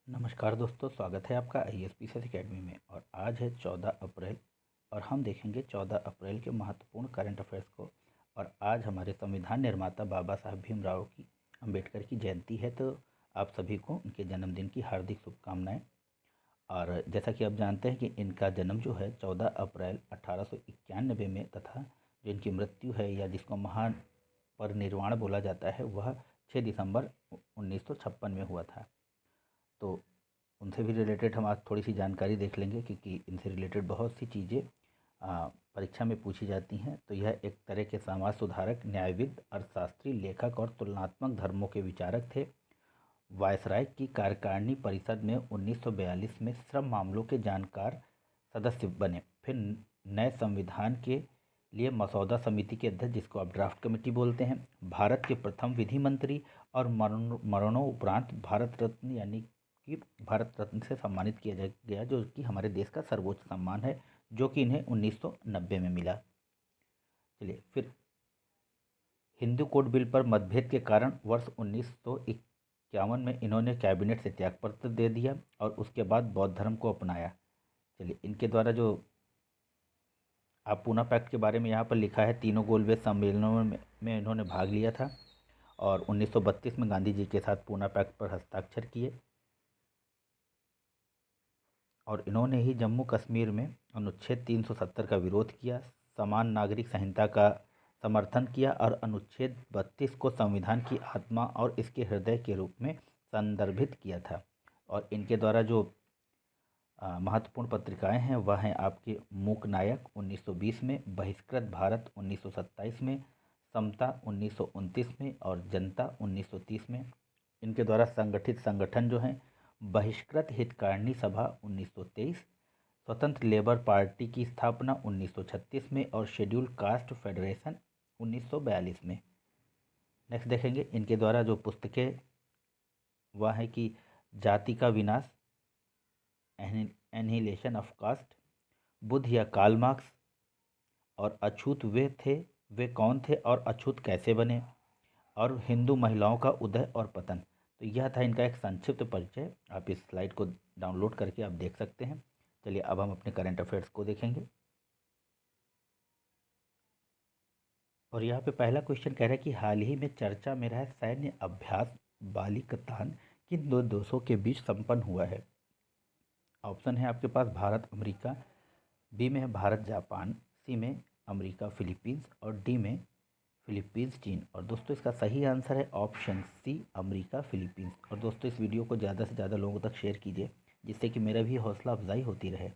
नमस्कार दोस्तों, स्वागत है आपका ISPCS एकेडमी में। और आज है 14 अप्रैल और हम देखेंगे 14 अप्रैल के महत्वपूर्ण करंट अफेयर्स को। और आज हमारे संविधान निर्माता बाबा साहब भीमराव की अंबेडकर की जयंती है, तो आप सभी को उनके जन्मदिन की हार्दिक शुभकामनाएं। और जैसा कि आप जानते हैं कि इनका जन्म जो है 14 अप्रैल 1891 में तथा जो इनकी मृत्यु है या जिसको महान परिनिर्वाण बोला जाता है वह 6 दिसंबर 1956 में हुआ था। तो उनसे भी रिलेटेड हम आज थोड़ी सी जानकारी देख लेंगे, क्योंकि इनसे रिलेटेड बहुत सी चीज़ें परीक्षा में पूछी जाती हैं। तो यह एक तरह के समाज सुधारक, न्यायविद, अर्थशास्त्री, लेखक और तुलनात्मक धर्मों के विचारक थे। वायसराय की कार्यकारिणी परिषद में 1942 में श्रम मामलों के जानकार सदस्य बने। फिर नए संविधान के लिए मसौदा समिति के अध्यक्ष, जिसको आप ड्राफ्ट कमेटी बोलते हैं, भारत के प्रथम विधि मंत्री और मरणोपरांत भारत रत्न यानी कि भारत रत्न से सम्मानित किया गया, जो कि हमारे देश का सर्वोच्च सम्मान है, जो कि इन्हें 1990 में मिला। चलिए फिर, हिंदू कोड बिल पर मतभेद के कारण वर्ष 1951 में इन्होंने कैबिनेट से त्यागपत्र दे दिया और उसके बाद बौद्ध धर्म को अपनाया। चलिए, इनके द्वारा जो आप पूना पैक्ट के बारे में यहाँ पर लिखा है, तीनों गोलमेज सम्मेलनों में इन्होंने भाग लिया था और 1932 में गांधी जी के साथ पूना पैक्ट पर हस्ताक्षर किए। और इन्होंने ही जम्मू कश्मीर में अनुच्छेद 370 का विरोध किया, समान नागरिक संहिता का समर्थन किया और अनुच्छेद 32 को संविधान की आत्मा और इसके हृदय के रूप में संदर्भित किया था। और इनके द्वारा जो महत्वपूर्ण पत्रिकाएं हैं वह हैं आपके मूक नायक 1920 में, बहिष्कृत भारत 1927 में, समता 1929 में और जनता 1930 में। इनके द्वारा संगठित संगठन जो हैं, बहिष्कृत हितकारिणी सभा 1923, स्वतंत्र लेबर पार्टी की स्थापना 1936 में और शेड्यूल कास्ट फेडरेशन 1942 में। नेक्स्ट देखेंगे, इनके द्वारा जो पुस्तकें वह है कि जाति का विनाश, एनिहिलेशन ऑफ कास्ट, बुद्ध या कार्ल मार्क्स और अछूत वे कौन थे और अछूत कैसे बने, और हिंदू महिलाओं का उदय और पतन। तो यह था इनका एक संक्षिप्त परिचय। आप इस स्लाइड को डाउनलोड करके आप देख सकते हैं। चलिए, अब हम अपने करंट अफेयर्स को देखेंगे। और यहाँ पे पहला क्वेश्चन कह रहा है कि हाल ही में चर्चा में रहा सैन्य अभ्यास बालिकतान किन दो देशों के बीच संपन्न हुआ है। ऑप्शन है आपके पास भारत अमेरिका, बी में है भारत जापान, सी में अमेरिका फिलीपींस और डी में फिलीपींस चीन। और दोस्तों, इसका सही आंसर है ऑप्शन सी, अमेरिका फिलीपींस। और दोस्तों, इस वीडियो को ज़्यादा से ज़्यादा लोगों तक शेयर कीजिए, जिससे कि मेरा भी हौसला अफजाई होती रहे।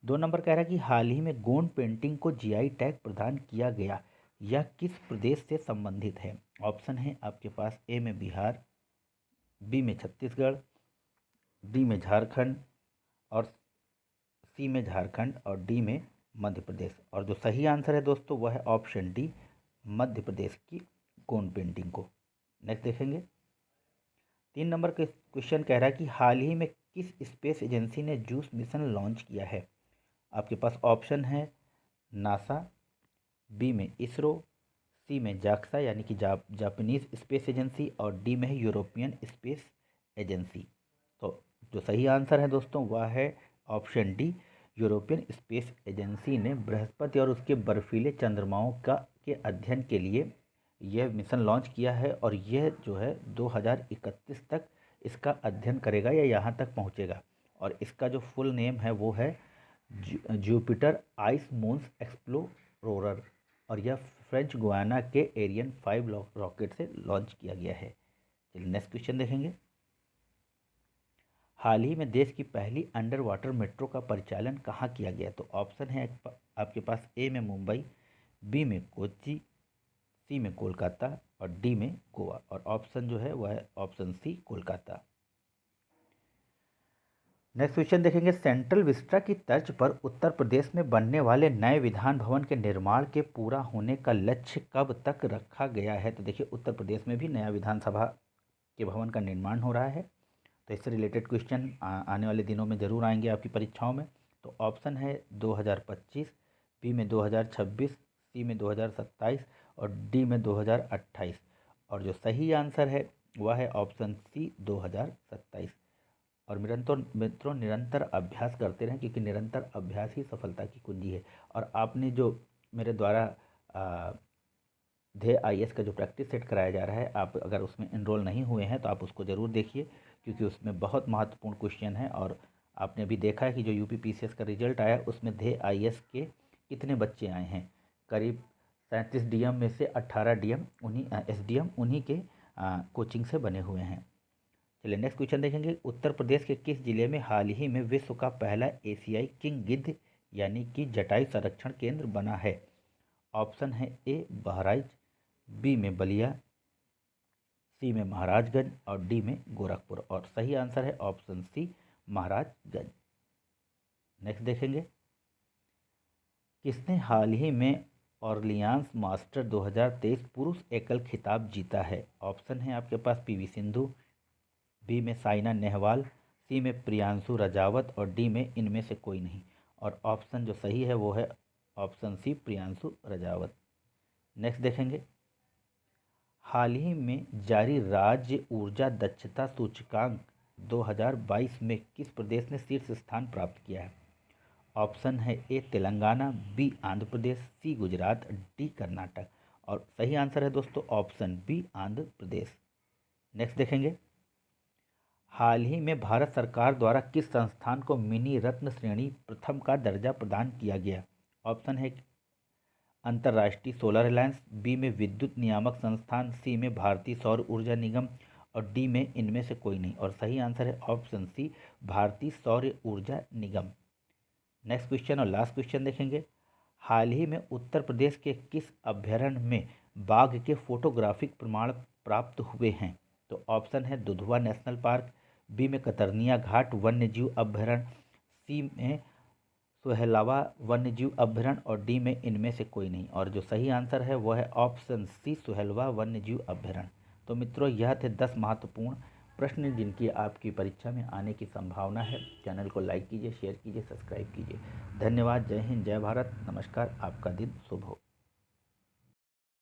2 नंबर कह रहा है कि हाल ही में गोंड पेंटिंग को GI टैग प्रदान किया गया, यह किस प्रदेश से संबंधित है। ऑप्शन है आपके पास ए में बिहार, बी में छत्तीसगढ़, डी में झारखंड और सी में झारखंड और डी में मध्य प्रदेश। और जो सही आंसर है दोस्तों वह है ऑप्शन डी, मध्य प्रदेश की गोंड पेंटिंग को। नेक्स्ट देखेंगे, 3 नंबर के क्वेश्चन कह रहा है कि हाल ही में किस स्पेस एजेंसी ने जूस मिशन लॉन्च किया है। आपके पास ऑप्शन है नासा, बी में इसरो, सी में जाक्सा यानी कि जापानीज स्पेस एजेंसी और डी में है यूरोपियन स्पेस एजेंसी। तो जो सही आंसर है दोस्तों वह है option D, European space agency ने बृहस्पति और उसके बर्फीले चंद्रमाओं के अध्ययन के लिए यह मिशन लॉन्च किया है। और यह जो है 2031 तक इसका अध्ययन करेगा या यहाँ तक पहुँचेगा। और इसका जो फुल नेम है वो है जुपिटर आइस मून्स एक्सप्लोरर। और यह फ्रेंच गुयाना के एरियन 5 रॉकेट से लॉन्च किया गया है। चलिए, नेक्स्ट क्वेश्चन देखेंगे। हाल ही में देश की पहली अंडर वाटर मेट्रो का परिचालन कहाँ किया गया। तो ऑप्शन है आपके पास ए में मुंबई, बी में कोच्चि, सी में कोलकाता और डी में गोवा। और ऑप्शन जो है वह है option C, Kolkata. Next question देखेंगे, सेंट्रल विस्टा की तर्ज पर उत्तर प्रदेश में बनने वाले नए विधान भवन के निर्माण के पूरा होने का लक्ष्य कब तक रखा गया है। तो देखिए, उत्तर प्रदेश में भी नया विधानसभा के भवन का निर्माण हो रहा है। तो इससे रिलेटेड क्वेश्चन आने वाले दिनों में ज़रूर आएंगे आपकी परीक्षाओं में। तो ऑप्शन है 2025, बी में 2026, सी में 2027 और डी में 2028। और जो सही आंसर है वह है ऑप्शन सी, 2027। और मित्रों निरंतर अभ्यास करते रहें, क्योंकि निरंतर अभ्यास ही सफलता की कुंजी है। और आपने जो मेरे द्वारा ध्येय आईएएस का जो प्रैक्टिस सेट कराया जा रहा है, आप अगर उसमें एनरोल नहीं हुए हैं तो आप उसको ज़रूर देखिए, क्योंकि उसमें बहुत महत्वपूर्ण क्वेश्चन है। और आपने अभी देखा है कि जो यूपी पीसीएस का रिजल्ट आया उसमें ध्येय आईएएस के कितने बच्चे आए हैं। करीब 37 डीएम में से 18 डीएम उन्हीं एसडीएम उन्हीं के कोचिंग से बने हुए हैं। चलिए नेक्स्ट क्वेश्चन देखेंगे। उत्तर प्रदेश के किस जिले में हाल ही में विश्व का पहला एशियाई किंग गिद्ध यानी कि जटायु संरक्षण केंद्र बना है? ऑप्शन है ए बहराइच, बी में बलिया, सी में महाराजगंज और डी में गोरखपुर। और सही आंसर है ऑप्शन सी महाराजगंज। नेक्स्ट देखेंगे। किसने हाल ही में ऑरलियांस मास्टर 2023 पुरुष एकल खिताब जीता है? ऑप्शन है आपके पास पीवी सिंधु, बी में साइना नेहवाल, सी में प्रियांशु रजावत और डी में इनमें से कोई नहीं। और ऑप्शन जो सही है वो है option C Priyanshu Rajawat. Next देखेंगे। हाल ही में जारी राज्य ऊर्जा दक्षता सूचकांक 2022 में किस प्रदेश ने शीर्ष स्थान प्राप्त किया है? ऑप्शन है ए तेलंगाना, बी आंध्र प्रदेश, सी गुजरात, डी कर्नाटक। और सही आंसर है दोस्तों option B Andhra Pradesh. Next देखेंगे। हाल ही में भारत सरकार द्वारा किस संस्थान को मिनी रत्न श्रेणी प्रथम का दर्जा प्रदान किया गया? ऑप्शन है अंतर्राष्ट्रीय सोलर अलायंस, बी में विद्युत नियामक संस्थान, सी में भारतीय सौर ऊर्जा निगम और डी में इनमें से कोई नहीं। और सही आंसर है ऑप्शन सी भारतीय सौर ऊर्जा निगम। नेक्स्ट क्वेश्चन और लास्ट क्वेश्चन देखेंगे। हाल ही में उत्तर प्रदेश के किस अभ्यारण्य में बाघ के फोटोग्राफिक प्रमाण प्राप्त हुए हैं? तो ऑप्शन है दुधवा नेशनल पार्क, बी में कतरनिया घाट वन्यजीव अभ्यारण्य, सी में सुहेलवा वन्यजीव अभ्यारण्य और डी में इनमें से कोई नहीं। और जो सही आंसर है वो है ऑप्शन सी सुहेलवा वन्यजीव अभ्यारण्य। तो मित्रों यह थे 10 महत्वपूर्ण प्रश्न जिनकी आपकी परीक्षा में आने की संभावना है। चैनल को लाइक कीजिए, शेयर कीजिए, सब्सक्राइब कीजिए। धन्यवाद। जय हिंद, जय भारत, नमस्कार। आपका दिन शुभ हो।